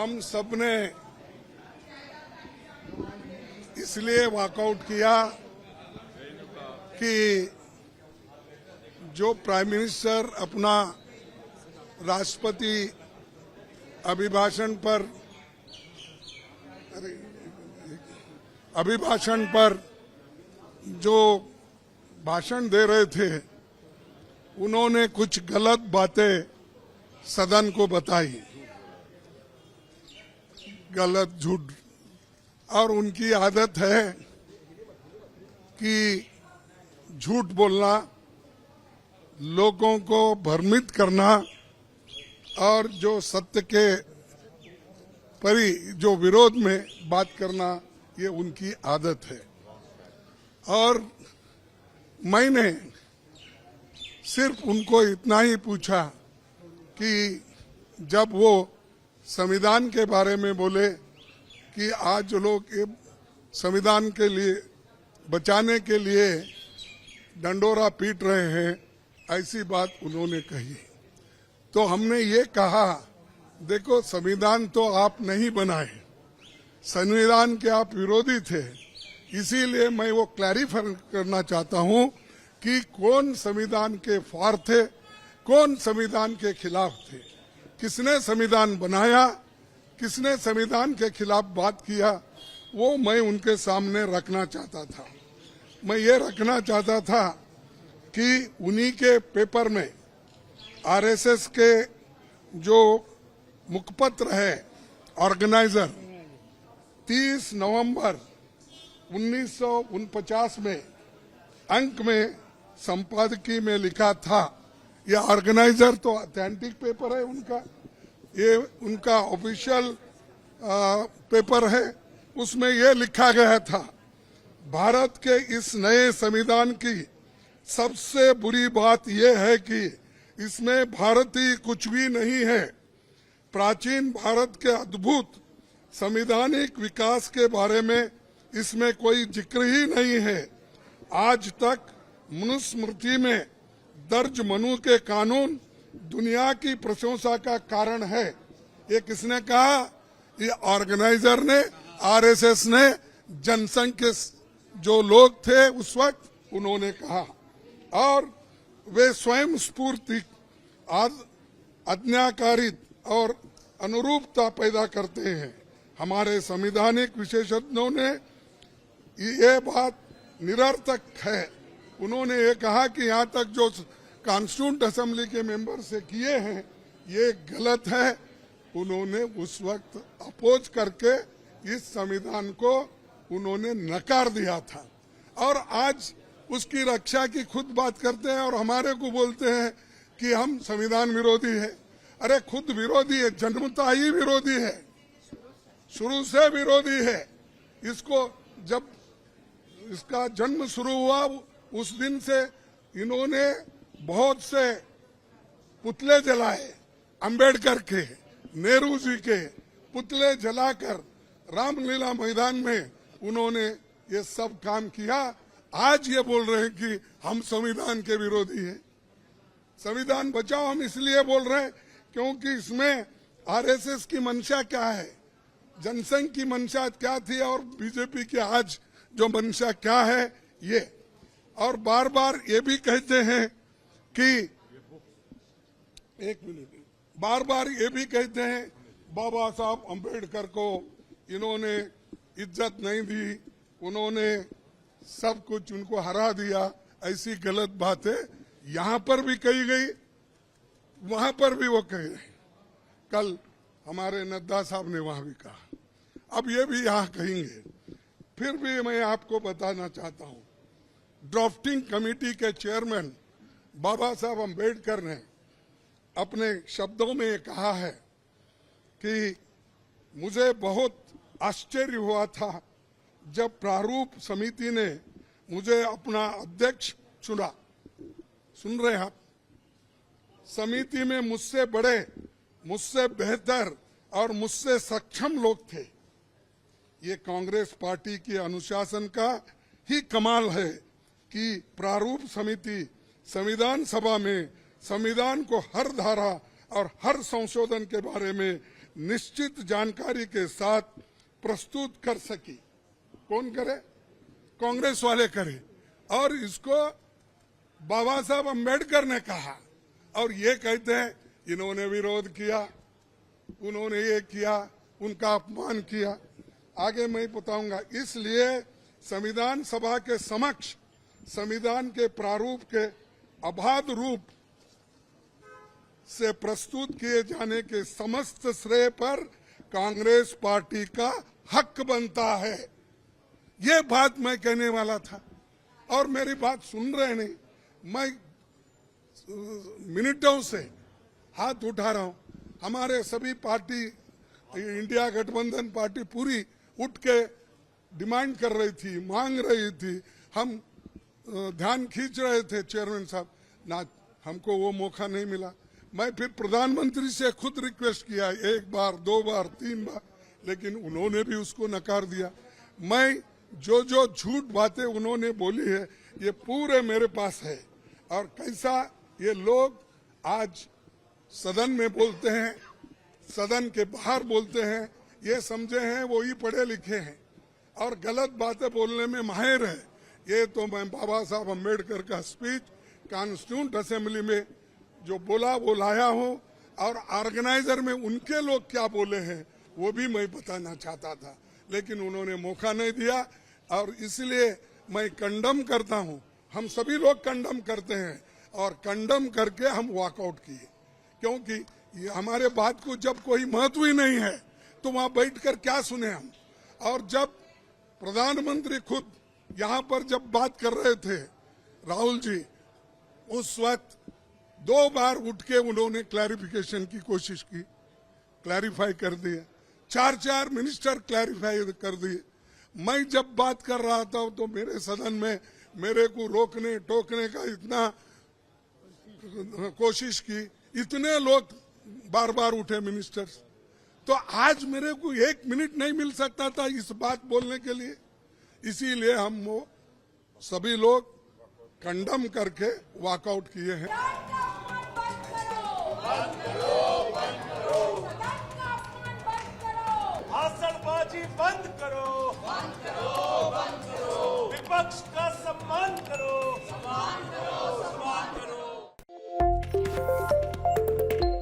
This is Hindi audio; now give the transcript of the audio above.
हम सब ने इसलिए वॉकआउट किया कि जो प्राइम मिनिस्टर अपना राष्ट्रपति अभिभाषण पर जो भाषण दे रहे थे, उन्होंने कुछ गलत बातें सदन को बताई, गलत झूठ। और उनकी आदत है कि झूठ बोलना, लोगों को भ्रमित करना और जो सत्य के जो विरोध में बात करना, ये उनकी आदत है। और मैंने सिर्फ उनको इतना ही पूछा कि जब वो संविधान के बारे में बोले कि आज लोग संविधान के लिए बचाने के लिए डंडोरा पीट रहे हैं, ऐसी बात उन्होंने कही, तो हमने ये कहा, देखो संविधान तो आप नहीं बनाए, संविधान के आप विरोधी थे, इसीलिए मैं वो क्लैरिफाई करना चाहता हूं कि कौन संविधान के फार थे, कौन संविधान के खिलाफ थे, किसने संविधान बनाया, किसने संविधान के खिलाफ बात किया, वो मैं उनके सामने रखना चाहता था। मैं ये रखना चाहता था कि उन्हीं के पेपर में आरएसएस के जो मुखपत्र है ऑर्गेनाइजर 30 नवंबर 1949 में अंक में संपादकीय में लिखा था, ये ऑर्गेनाइजर तो ऑथेंटिक पेपर है उनका, ये उनका ऑफिशियल पेपर है, उसमें ये लिखा गया था, भारत के इस नए संविधान की सबसे बुरी बात यह है कि इसमें भारतीय कुछ भी नहीं है। प्राचीन भारत के अद्भुत संवैधानिक विकास के बारे में इसमें कोई जिक्र ही नहीं है। आज तक मनुस्मृति में दर्ज मनु के कानून दुनिया की प्रशंसा का कारण है। ये किसने कहा? ये ऑर्गेनाइजर ने, आरएसएस ने, जनसंघ के जो लोग थे उस वक्त, उन्होंने कहा। और वे स्वयं स्फूर्ति आज्ञाकारित और अनुरूपता पैदा करते हैं। हमारे संवैधानिक विशेषज्ञों ने ये बात निरर्थक है। उन्होंने ये कहा कि यहाँ तक जो कॉन्स्टिट्यूंट असेंबली के मेंबर से किए हैं ये गलत है। उन्होंने उस वक्त अपोज करके इस संविधान को उन्होंने नकार दिया था, और आज उसकी रक्षा की खुद बात करते हैं और हमारे को बोलते हैं कि हम संविधान विरोधी है। अरे खुद विरोधी है, जन्मता ही विरोधी है, शुरू से विरोधी है। इसको जब इसका जन्म शुरू हुआ उस दिन से इन्होंने बहुत से पुतले जलाए, अंबेडकर के, नेहरू जी के पुतले जलाकर रामलीला मैदान में उन्होंने ये सब काम किया। आज ये बोल रहे हैं कि हम संविधान के विरोधी हैं। संविधान बचाओ हम इसलिए बोल रहे हैं क्योंकि इसमें आरएसएस की मंशा क्या है, जनसंघ की मंशा क्या थी और बीजेपी की आज जो मंशा क्या है ये। और बार बार ये भी कहते हैं कि बार बार ये भी कहते हैं बाबा साहब अंबेडकर को इन्होंने इज्जत नहीं दी, उन्होंने सब कुछ उनको हरा दिया। ऐसी गलत बातें यहाँ पर भी कही गई, वहां पर भी वो कह रहे। कल हमारे नड्डा साहब ने वहां भी कहा, अब ये भी यहाँ कहेंगे। फिर भी मैं आपको बताना चाहता हूँ, ड्राफ्टिंग कमेटी के चेयरमैन बाबा साहब अंबेडकर ने अपने शब्दों में कहा है कि मुझे बहुत आश्चर्य हुआ था जब प्रारूप समिति ने मुझे अपना अध्यक्ष चुना। सुन रहे हैं आप? समिति में मुझसे बड़े, मुझसे बेहतर और मुझसे सक्षम लोग थे। ये कांग्रेस पार्टी के अनुशासन का ही कमाल है कि प्रारूप समिति संविधान सभा में संविधान को हर धारा और हर संशोधन के बारे में निश्चित जानकारी के साथ प्रस्तुत कर सकी। कौन करे? कांग्रेस वाले करे। और इसको बाबा साहब अम्बेडकर ने कहा और ये कहते हैं इन्होंने विरोध किया, उन्होंने ये किया, उनका अपमान किया। आगे मैं बताऊंगा। इसलिए संविधान सभा के समक्ष संविधान के प्रारूप के अबाध रूप से प्रस्तुत किए जाने के समस्त श्रेय पर कांग्रेस पार्टी का हक बनता है। ये बात मैं कहने वाला था और मेरी बात सुन रहे नहीं। मैं मिनटों से हाथ उठा रहा हूं। हमारे सभी पार्टी, इंडिया गठबंधन पार्टी पूरी उठ के डिमांड कर रही थी, मांग रही थी। हम ध्यान खींच रहे थे चेयरमैन साहब, ना हमको वो मौका नहीं मिला। मैं फिर प्रधानमंत्री से खुद रिक्वेस्ट किया, 1 बार 2 बार 3 बार, लेकिन उन्होंने भी उसको नकार दिया। मैं जो झूठ बातें उन्होंने बोली है ये पूरे मेरे पास है। और कैसा ये लोग आज सदन में बोलते हैं, सदन के बाहर बोलते हैं, ये समझे हैं वो ही पढ़े लिखे हैं और गलत बातें बोलने में माहिर है। ये तो मैं बाबा साहब अम्बेडकर का स्पीच कॉन्स्टिट्यूंट असेंबली में जो बोला वो लाया हूं और ऑर्गेनाइजर में उनके लोग क्या बोले हैं वो भी मैं बताना चाहता था, लेकिन उन्होंने मौका नहीं दिया। और इसलिए मैं कंडम करता हूं, हम सभी लोग कंडम करते हैं और कंडम करके हम वॉकआउट किए, क्योंकि ये हमारे बात को जब कोई महत्व ही नहीं है तो वहां बैठकर क्या सुने हम। और जब प्रधानमंत्री खुद यहाँ पर जब बात कर रहे थे राहुल जी, उस वक्त 2 बार उठ के उन्होंने क्लैरिफिकेशन की कोशिश की, क्लैरिफाई कर दिया। 4 मिनिस्टर क्लैरिफाई कर दिए। मैं जब बात कर रहा था तो मेरे सदन में मेरे को रोकने टोकने का इतना कोशिश की, इतने लोग बार बार उठे मिनिस्टर्स। तो आज मेरे को 1 मिनट नहीं मिल सकता था इस बात बोलने के लिए। इसीलिए हम वो सभी लोग कंडम करके वॉकआउट किए हैं। भाषणबाजी बंद करो, विपक्ष का